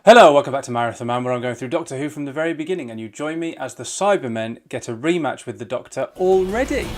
Hello, welcome back to Marathon Man, where I'm going through Doctor Who from the very beginning, and you join me as the Cybermen get a rematch with the Doctor already.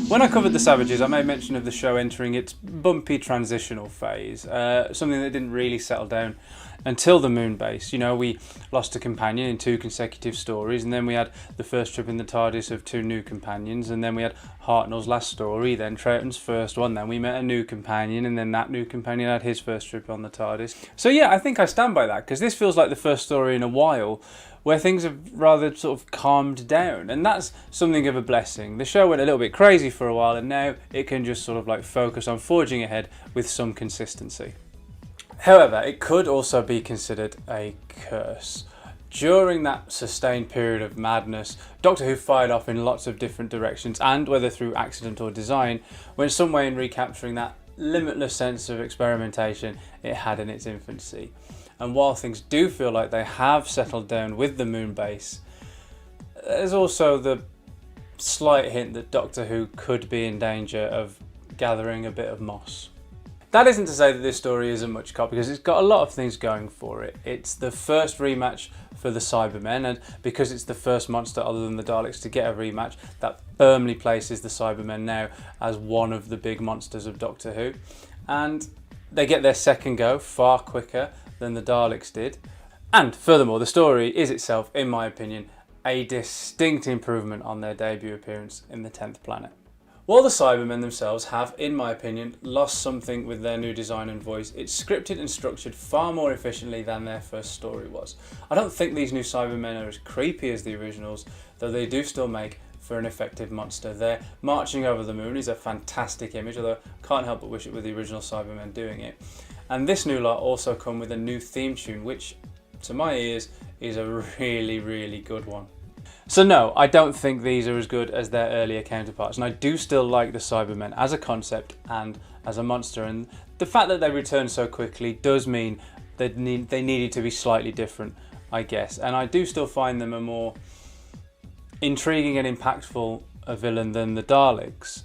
When I covered the Savages, I made mention of the show entering its bumpy transitional phase, something that didn't really settle down until the Moonbase. You know, we lost a companion in 2 consecutive stories, and then we had the first trip in the TARDIS of 2 new companions, and then we had Hartnell's last story, then Troughton's first one, then we met a new companion, and then that new companion had his first trip on the TARDIS. So yeah, I think I stand by that, because this feels like the first story in a while where things have rather sort of calmed down, and that's something of a blessing. The show went a little bit crazy for a while, and now it can just sort of like focus on forging ahead with some consistency. However, it could also be considered a curse. During that sustained period of madness, Doctor Who fired off in lots of different directions, and whether through accident or design, went some way in recapturing that limitless sense of experimentation it had in its infancy. And while things do feel like they have settled down with the Moonbase, there's also the slight hint that Doctor Who could be in danger of gathering a bit of moss. That isn't to say that this story isn't much cop, because it's got a lot of things going for it. It's the first rematch for the Cybermen, and because it's the first monster other than the Daleks to get a rematch, that firmly places the Cybermen now as one of the big monsters of Doctor Who. And they get their second go far quicker than the Daleks did. And furthermore, the story is itself, in my opinion, a distinct improvement on their debut appearance in the 10th Planet. While the Cybermen themselves have, in my opinion, lost something with their new design and voice, it's scripted and structured far more efficiently than their first story was. I don't think these new Cybermen are as creepy as the originals, though they do still make for an effective monster. Their marching over the moon is a fantastic image, although I can't help but wish it were the original Cybermen doing it. And this new lot also come with a new theme tune, which, to my ears, is a really, really good one. So no, I don't think these are as good as their earlier counterparts, and I do still like the Cybermen as a concept and as a monster, and the fact that they return so quickly does mean that they needed to be slightly different, I guess, and I do still find them a more intriguing and impactful a villain than the Daleks.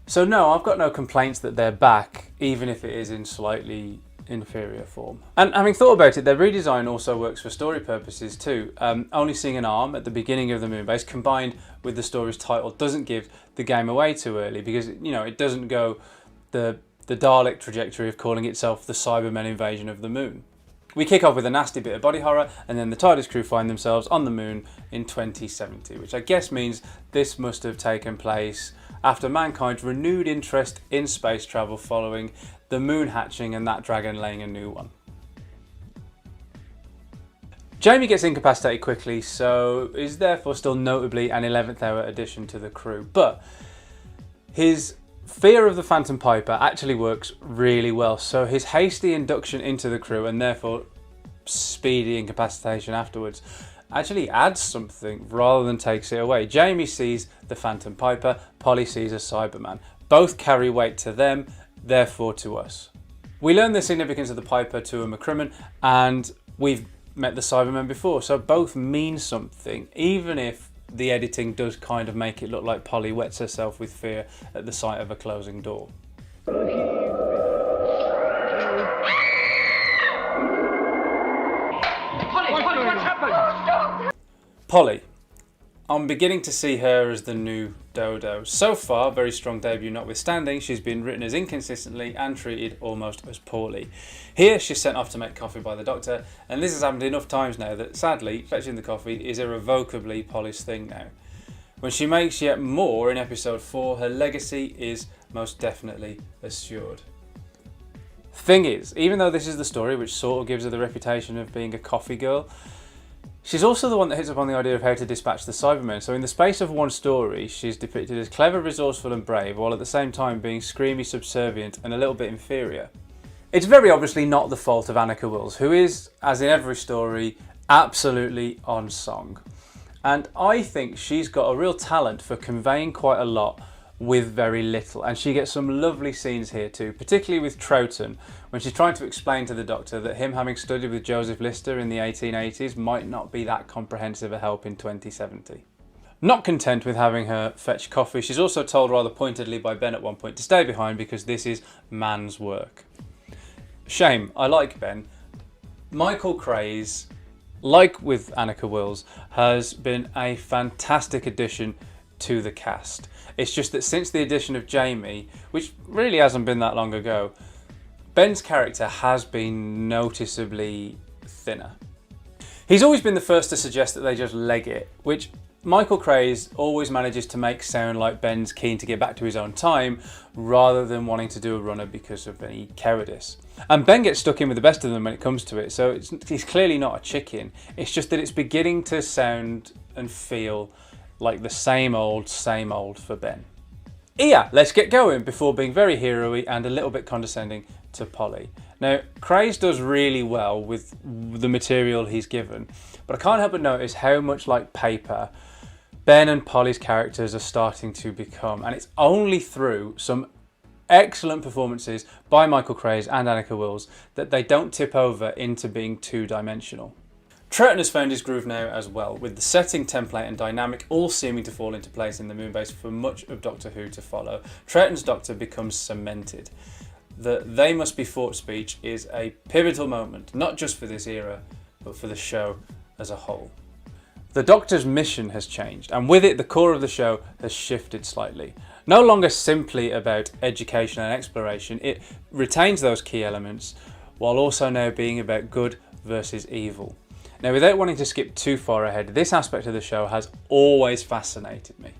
So no, I've got no complaints that they're back, even if it is in slightly inferior form. And having thought about it, their redesign also works for story purposes too. Only seeing an arm at the beginning of the Moonbase combined with the story's title doesn't give the game away too early, because it doesn't go the Dalek trajectory of calling itself the Cybermen invasion of the moon. We kick off with a nasty bit of body horror, and then the TARDIS crew find themselves on the moon in 2070, which I guess means this must have taken place after mankind's renewed interest in space travel following the moon hatching and that dragon laying a new one. Jamie gets incapacitated quickly, so is therefore still notably an 11th hour addition to the crew, but his fear of the Phantom Piper actually works really well, so his hasty induction into the crew and therefore speedy incapacitation afterwards actually adds something rather than takes it away. Jamie sees the Phantom Piper, Polly sees a Cyberman. Both carry weight to them, therefore to us. We learn the significance of the Piper to a McCrimmon, and we've met the Cybermen before, so both mean something, even if the editing does kind of make it look like Polly wets herself with fear at the sight of a closing door. Polly. I'm beginning to see her as the new Dodo. So far, very strong debut notwithstanding, she's been written as inconsistently and treated almost as poorly. Here, she's sent off to make coffee by the Doctor, and this has happened enough times now that, sadly, fetching the coffee is irrevocably Polly's thing now. When she makes yet more in episode 4, her legacy is most definitely assured. Thing is, even though this is the story which sort of gives her the reputation of being a coffee girl, she's also the one that hits upon the idea of how to dispatch the Cybermen, so in the space of one story, she's depicted as clever, resourceful and brave, while at the same time being screamy, subservient and a little bit inferior. It's very obviously not the fault of Annika Wills, who is, as in every story, absolutely on song. And I think she's got a real talent for conveying quite a lot with very little. And she gets some lovely scenes here too, particularly with Troughton, when she's trying to explain to the Doctor that him having studied with Joseph Lister in the 1880s might not be that comprehensive a help in 2070. Not content with having her fetch coffee, she's also told rather pointedly by Ben at one point to stay behind because this is man's work. Shame, I like Ben. Michael Craze, like with Annika Wills, has been a fantastic addition to the cast. It's just that since the addition of Jamie, which really hasn't been that long ago, Ben's character has been noticeably thinner. He's always been the first to suggest that they just leg it, which Michael Craze always manages to make sound like Ben's keen to get back to his own time rather than wanting to do a runner because of any cowardice. And Ben gets stuck in with the best of them when it comes to it, so he's clearly not a chicken. It's just that it's beginning to sound and feel like the same old for Ben. Yeah, let's get going before being very hero-y and a little bit condescending to Polly. Now, Craze does really well with the material he's given, but I can't help but notice how much like paper Ben and Polly's characters are starting to become, and it's only through some excellent performances by Michael Craze and Annika Wills that they don't tip over into being two-dimensional. Troughton has found his groove now as well, with the setting, template and dynamic all seeming to fall into place in the Moonbase for much of Doctor Who to follow. Troughton's Doctor becomes cemented. The "they must be fought" speech is a pivotal moment, not just for this era, but for the show as a whole. The Doctor's mission has changed, and with it the core of the show has shifted slightly. No longer simply about education and exploration, it retains those key elements, while also now being about good versus evil. Now, without wanting to skip too far ahead, this aspect of the show has always fascinated me.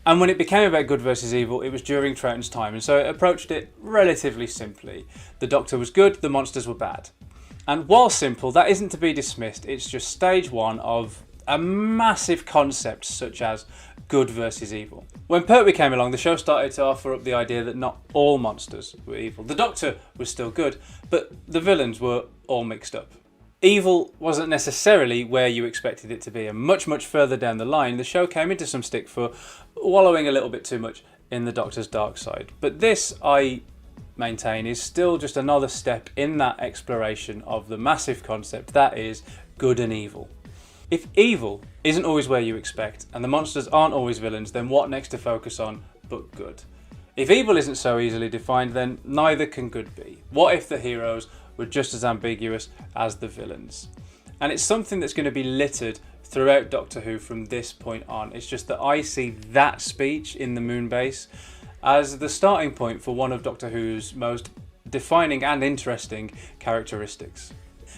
And when it became about good versus evil, it was during Troughton's time, and so it approached it relatively simply. The Doctor was good, the monsters were bad. And while simple, that isn't to be dismissed, it's just stage one of a massive concept such as good versus evil. When Pertwee came along, the show started to offer up the idea that not all monsters were evil. The Doctor was still good, but the villains were all mixed up. Evil wasn't necessarily where you expected it to be, and much further down the line, the show came into some stick for wallowing a little bit too much in the Doctor's dark side. But this, I maintain, is still just another step in that exploration of the massive concept that is good and evil. If evil isn't always where you expect, and the monsters aren't always villains, then what next to focus on but good? If evil isn't so easily defined, then neither can good be. What if the heroes were just as ambiguous as the villains? And it's something that's going to be littered throughout Doctor Who from this point on. It's just that I see that speech in the Moonbase as the starting point for one of Doctor Who's most defining and interesting characteristics.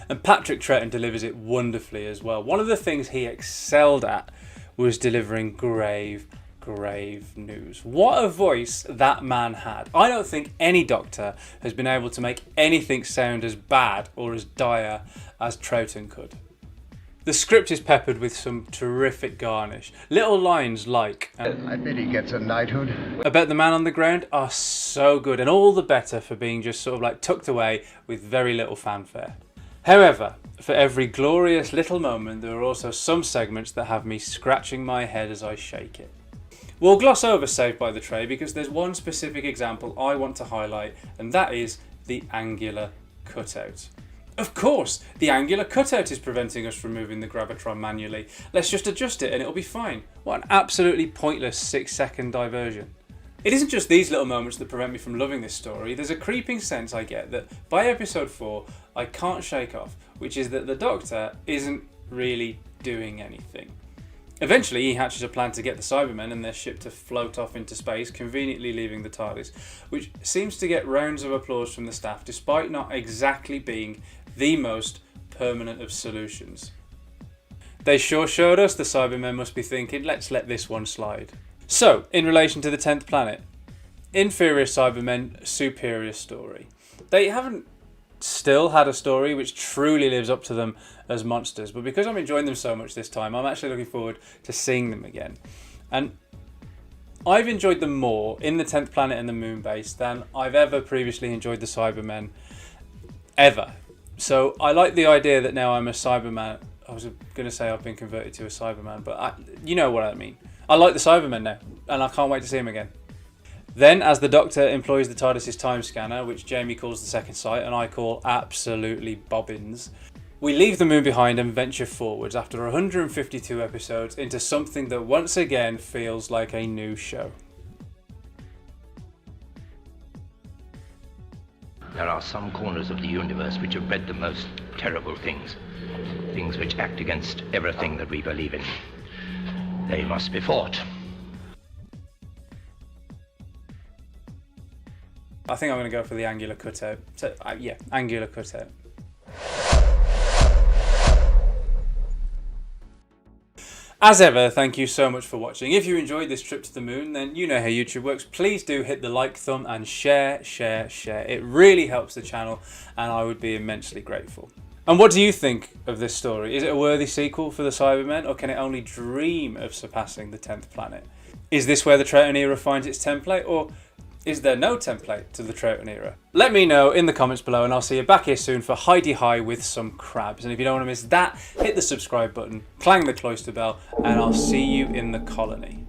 And Patrick Troughton delivers it wonderfully as well. One of the things he excelled at was delivering grave news. What a voice that man had. I don't think any Doctor has been able to make anything sound as bad or as dire as Troughton could. The script is peppered with some terrific garnish. Little lines like I bet he gets a knighthood about the man on the ground are so good, and all the better for being just sort of like tucked away with very little fanfare. However, for every glorious little moment, there are also some segments that have me scratching my head as I shake it. We'll gloss over Saved by the Tray because there's one specific example I want to highlight, and that is the angular cutout. Of course, the angular cutout is preventing us from moving the Gravitron manually. Let's just adjust it and it'll be fine. What an absolutely pointless 6-second diversion. It isn't just these little moments that prevent me from loving this story. There's a creeping sense I get that by episode 4 I can't shake off, which is that the Doctor isn't really doing anything. Eventually he hatches a plan to get the Cybermen and their ship to float off into space, conveniently leaving the TARDIS, which seems to get rounds of applause from the staff despite not exactly being the most permanent of solutions. They sure showed us the Cybermen must be thinking, let's let this one slide. So, in relation to the 10th planet, inferior Cybermen, superior story. They haven't still had a story which truly lives up to them as monsters, but because I'm enjoying them so much this time, I'm actually looking forward to seeing them again. And I've enjoyed them more in the 10th planet and the Moonbase than I've ever previously enjoyed the Cybermen ever. So I like the idea that now I'm a Cyberman. I was going to say I've been converted to a Cyberman, but you know what I mean. I like the Cybermen now, and I can't wait to see him again. Then, as the Doctor employs the TARDIS's time scanner, which Jamie calls the second sight and I call absolutely bobbins, we leave the moon behind and venture forwards after 152 episodes into something that once again feels like a new show. There are some corners of the universe which have bred the most terrible things. Things which act against everything that we believe in. They must be fought. I think I'm going to go for the angular cutout. So, yeah, angular cutout. As ever, thank you so much for watching. If you enjoyed this trip to the moon, then you know how YouTube works. Please do hit the like thumb and share. It really helps the channel and I would be immensely grateful. And what do you think of this story? Is it a worthy sequel for the Cybermen, or can it only dream of surpassing the 10th planet? Is this where the Troughton era finds its template, or is there no template to the Troughton era? Let me know in the comments below, and I'll see you back here soon for Heidi High with some crabs. And if you don't want to miss that, hit the subscribe button, clang the cloister bell, and I'll see you in the colony.